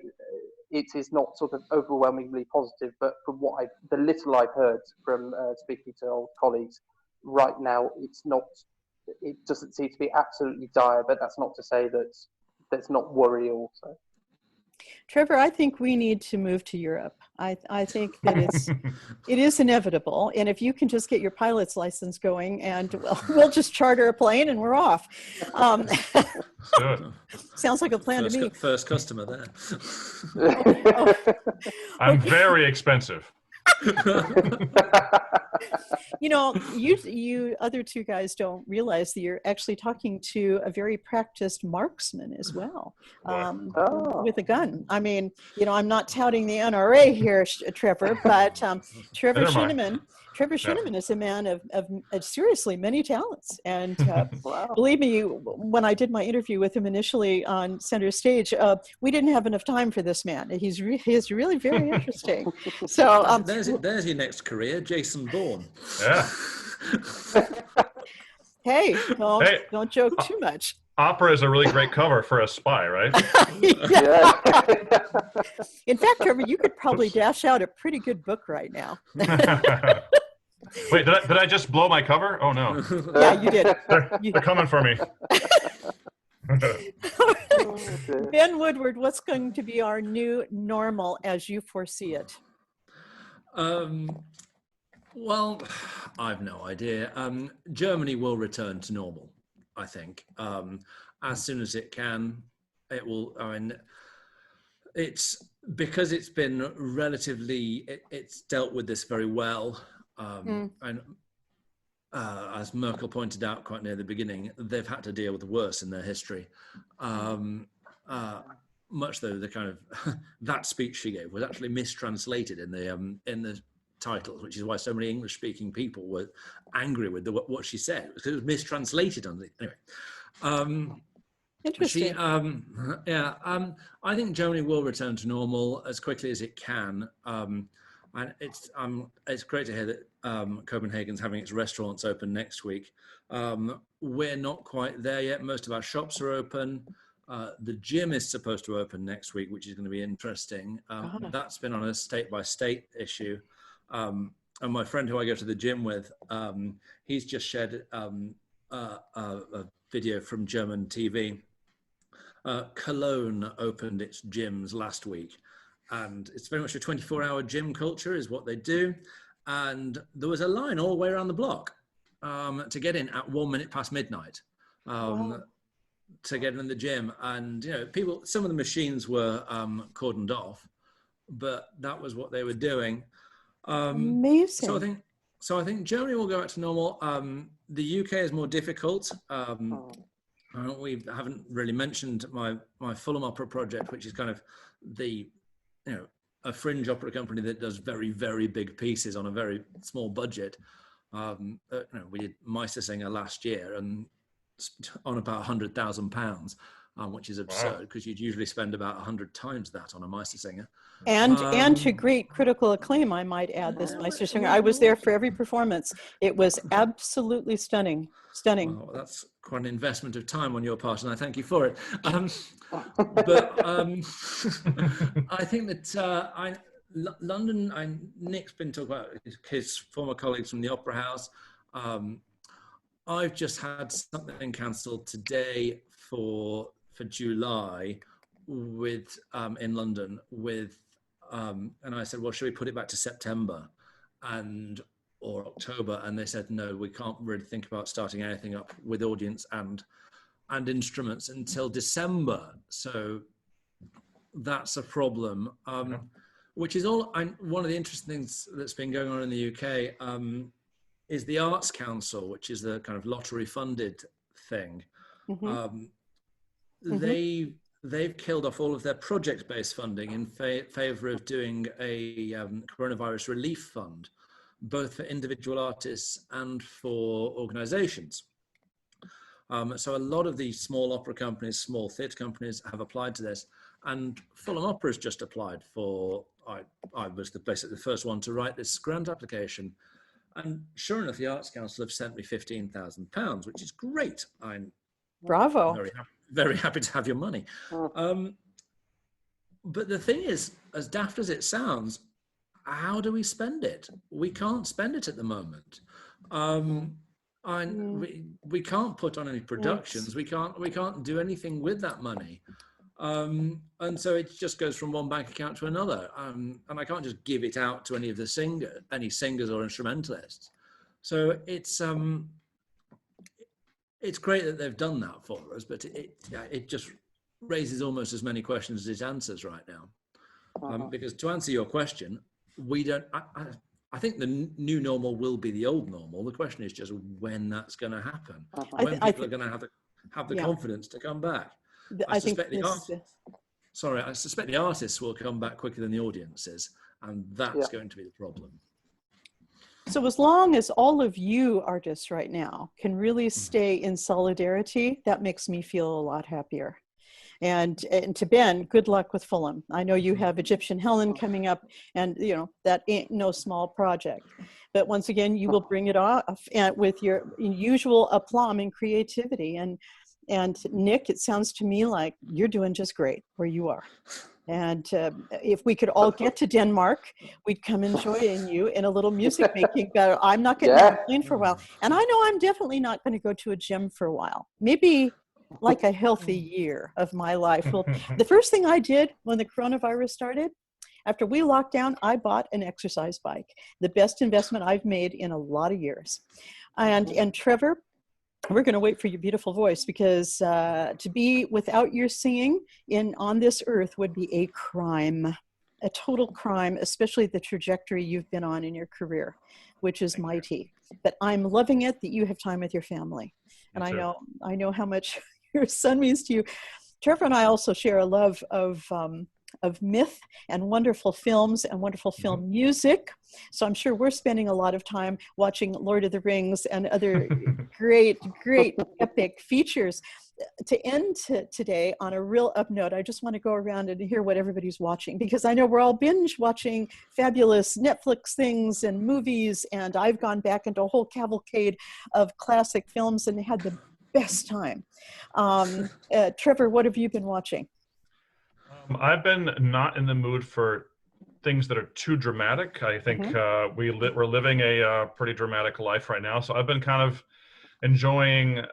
it is not sort of overwhelmingly positive, but from the little I've heard from speaking to old colleagues, right now it doesn't seem to be absolutely dire, but that's not to say that there's not worry also. Trevor, I think we need to move to Europe. I think that it is inevitable. And if you can just get your pilot's license going, and we'll just charter a plane and we're off. Sounds like a plan to me. First customer there. I'm very expensive. You other two guys don't realize that you're actually talking to a very practiced marksman as well, with a gun. I mean, I'm not touting the NRA here, Trevor, but Trevor Cinnamon is a man of seriously many talents. And believe me, when I did my interview with him initially on center stage, we didn't have enough time for this man. He's really very interesting. So there's your next career, Jason Bourne. Yeah. Hey, don't joke too much. Opera is a really great cover for a spy, right? Yeah. In fact, Trevor, you could probably dash out a pretty good book right now. Wait, did I just blow my cover? Oh no. Yeah, you did. They're coming for me. Ben Woodward, what's going to be our new normal as you foresee it? Well, I've no idea. Germany will return to normal, I think. As soon as it can, it will. I mean, it's because it's been relatively, it's dealt with this very well. And as Merkel pointed out quite near the beginning, they've had to deal with worse in their history. Much though the kind of that speech she gave was actually mistranslated in the titles, which is why so many English-speaking people were angry with what she said, because it was mistranslated on the anyway. Interesting. I think Germany will return to normal as quickly as it can. And it's great to hear that Copenhagen's having its restaurants open next week. We're not quite there yet. Most of our shops are open. The gym is supposed to open next week, which is going to be interesting. That's been on a state-by-state issue. And my friend who I go to the gym with, he's just shared a video from German TV. Cologne opened its gyms last week, and it's very much a 24-hour gym culture is what they do. and there was a line all the way around the block to get in at 1 minute past midnight. Wow. To get in the gym, and people, some of the machines were cordoned off, but that was what they were doing. Amazing. So I think Germany will go back to normal. The UK is more difficult. We haven't really mentioned my Fulham Opera project, which is kind of a fringe opera company that does very, very big pieces on a very small budget. We did Meistersinger last year, and on about £100,000, which is absurd because you'd usually spend about 100 times that on a Meistersinger. And to great critical acclaim, I might add, this Meistersinger. I was there for every performance. It was absolutely stunning. Well, that's quite an investment of time on your part, and I thank you for it. I think that London, Nick's been talking about his former colleagues from the Opera House. I've just had something cancelled today for July with in London with and I said, well, should we put it back to September or October? And they said, no, we can't really think about starting anything up with audience and instruments until December. So that's a problem. Which is one of the interesting things that's been going on in the UK. Is the Arts Council, which is the kind of lottery-funded thing. They've killed off all of their project-based funding in favor of doing a coronavirus relief fund, both for individual artists and for organizations. So a lot of these small opera companies, small theatre companies have applied to this, and Fulham Opera has just applied for, I was basically the first one to write this grant application. And sure enough, the Arts Council have sent me £15,000, which is great. I'm Bravo. Very happy to have your money. But the thing is, as daft as it sounds, how do we spend it? We can't spend it at the moment. We can't put on any productions. We can't do anything with that money. And so it just goes from one bank account to another. And I can't just give it out to any singers or instrumentalists. So it's great that they've done that for us, but it just raises almost as many questions as it answers right now. Because to answer your question, I think the new normal will be the old normal. The question is just when that's going to happen. When people are going to have the confidence to come back. I suspect the artists will come back quicker than the audiences, and that's going to be the problem. So as long as all of you artists right now can really stay in solidarity, that makes me feel a lot happier. And to Ben, good luck with Fulham. I know you have Egyptian Helen coming up, and that ain't no small project. But once again, you will bring it off with your usual aplomb and creativity. And Nick, it sounds to me like you're doing just great where you are. And if we could all get to Denmark, we'd come and join you in a little music making. But I'm not getting on a plane for a while. And I know I'm definitely not going to go to a gym for a while. Maybe like a healthy year of my life. Well, the first thing I did when the coronavirus started, after we locked down, I bought an exercise bike. The best investment I've made in a lot of years. And Trevor, we're going to wait for your beautiful voice, because to be without your singing on this earth would be a crime, a total crime, especially the trajectory you've been on in your career, which is mighty. But I'm loving it that you have time with your family. And I know how much your son means to you. Trevor and I also share a love of myth and wonderful films and wonderful film music. So I'm sure we're spending a lot of time watching Lord of the Rings and other great epic features. To end today on a real up note, I just want to go around and hear what everybody's watching, because I know we're all binge watching fabulous Netflix things and movies, and I've gone back into a whole cavalcade of classic films and had the best time. Trevor, what have you been watching? I've been not in the mood for things that are too dramatic. I think we're living a pretty dramatic life right now. So I've been kind of enjoying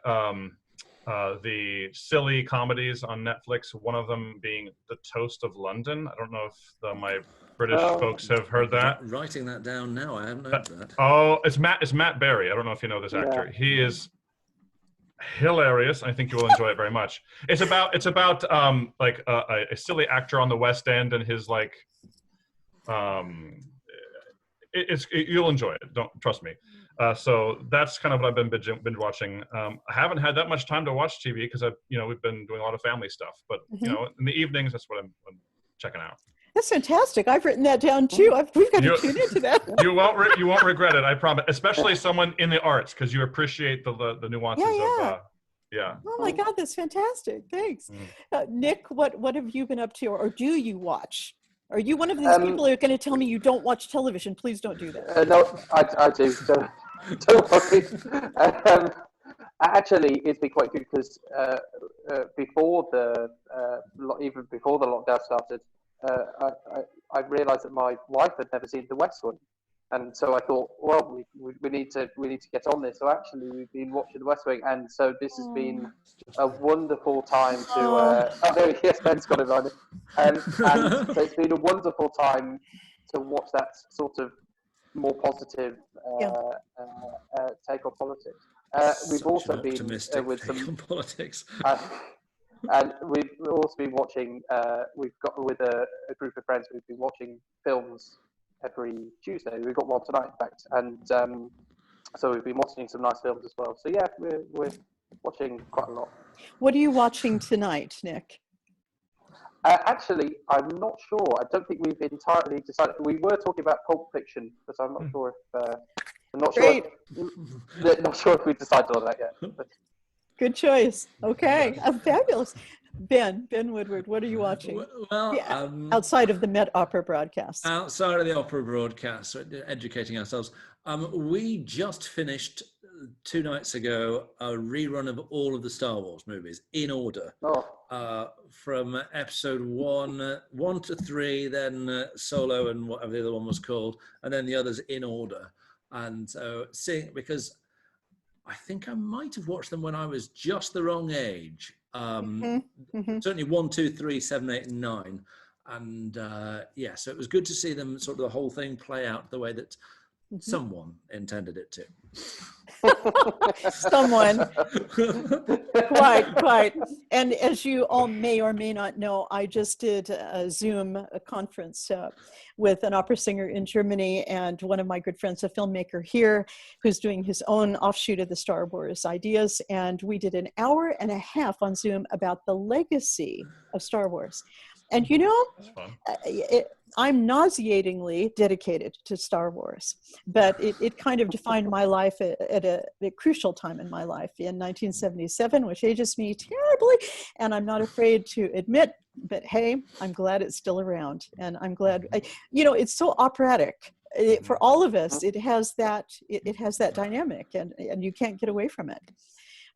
the silly comedies on Netflix, one of them being The Toast of London. I don't know if my British folks have heard that. Writing that down now, I haven't heard that. Oh, it's Matt Berry. I don't know if you know this actor. He is hilarious. I think you will enjoy it very much. It's about like a silly actor on the West End and his like you'll enjoy it. Don't trust me. So that's kind of what I've been binge watching. I haven't had that much time to watch TV because we've been doing a lot of family stuff. But in the evenings, that's what I'm checking out. That's fantastic. I've written that down too. We've got to tune into that. You won't regret it. I promise. Especially someone in the arts, because you appreciate the nuances of. Yeah. Oh my God, that's fantastic. Thanks, Nick. What have you been up to, or do you watch? Are you one of these people who are going to tell me you don't watch television? Please don't do that. No, I do. Don't worry. Actually, it's been quite good because even before the lockdown started, I realised that my wife had never seen The West Wing, and so I thought, well, we need to get on this. So actually, we've been watching The West Wing, and so this has been a wonderful time to. Yes, Ben's got it right. And so it's been a wonderful time to watch that sort of more positive take on politics. We've also been with some politics. And we've also been watching, we've got with a group of friends, we've been watching films every Tuesday. We've got one tonight, in fact. And so we've been watching some nice films as well. So yeah, we're watching quite a lot. What are you watching tonight, Nick? Actually, I'm not sure. I don't think we've entirely decided. We were talking about Pulp Fiction, but I'm not sure if... not sure if we've decided on that yet. Good choice. Okay, fabulous. Ben Woodward, what are you watching? Well, outside of the Met Opera broadcasts. Outside of the opera broadcasts, educating ourselves. We just finished 2 nights ago a rerun of all of the Star Wars movies in order. From episode 1 to 3, then Solo and whatever the other one was called, and then the others in order. And so because I think I might have watched them when I was just the wrong age. Certainly 1, 2, 3, 7, 8, and 9. And so it was good to see them sort of the whole thing play out the way that someone intended it to. Someone. Quite. And as you all may or may not know, I just did a Zoom conference with an opera singer in Germany and one of my good friends, a filmmaker here, who's doing his own offshoot of the Star Wars ideas. And we did an hour and a half on Zoom about the legacy of Star Wars. And I'm nauseatingly dedicated to Star Wars, but it kind of defined my life at a crucial time in my life in 1977, which ages me terribly, and I'm not afraid to admit, but hey, I'm glad it's still around, and I'm glad, it's so operatic. For all of us, it has that dynamic, and you can't get away from it.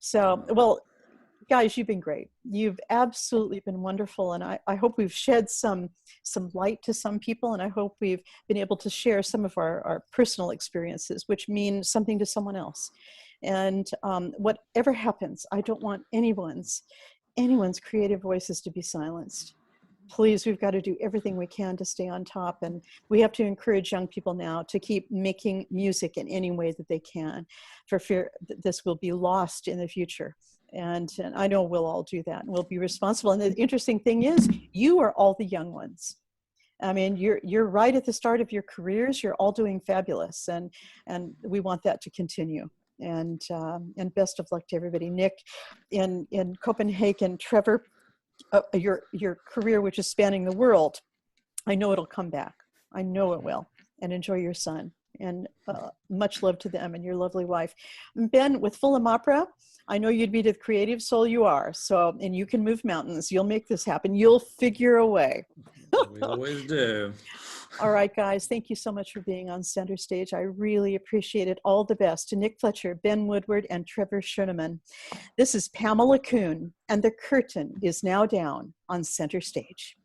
So, well, guys, you've been great. You've absolutely been wonderful. And I hope we've shed some light to some people. And I hope we've been able to share some of our personal experiences, which mean something to someone else. And whatever happens, I don't want anyone's creative voices to be silenced. Please, we've got to do everything we can to stay on top. And we have to encourage young people now to keep making music in any way that they can, for fear that this will be lost in the future. And I know we'll all do that, and we'll be responsible. And the interesting thing is, you are all the young ones. I mean, you're right at the start of your careers. You're all doing fabulous, and we want that to continue. And best of luck to everybody. Nick, in Copenhagen, Trevor, your career, which is spanning the world, I know it'll come back. I know it will. And enjoy your son. And much love to them and your lovely wife. Ben, with Fulham Opera, I know you'd be the creative soul you are. So, and you can move mountains. You'll make this happen. You'll figure a way. We always do. All right, guys. Thank you so much for being on Center Stage. I really appreciate it. All the best to Nick Fletcher, Ben Woodward, and Trevor Cinnamon. This is Pamela Kuhn, and the curtain is now down on Center Stage.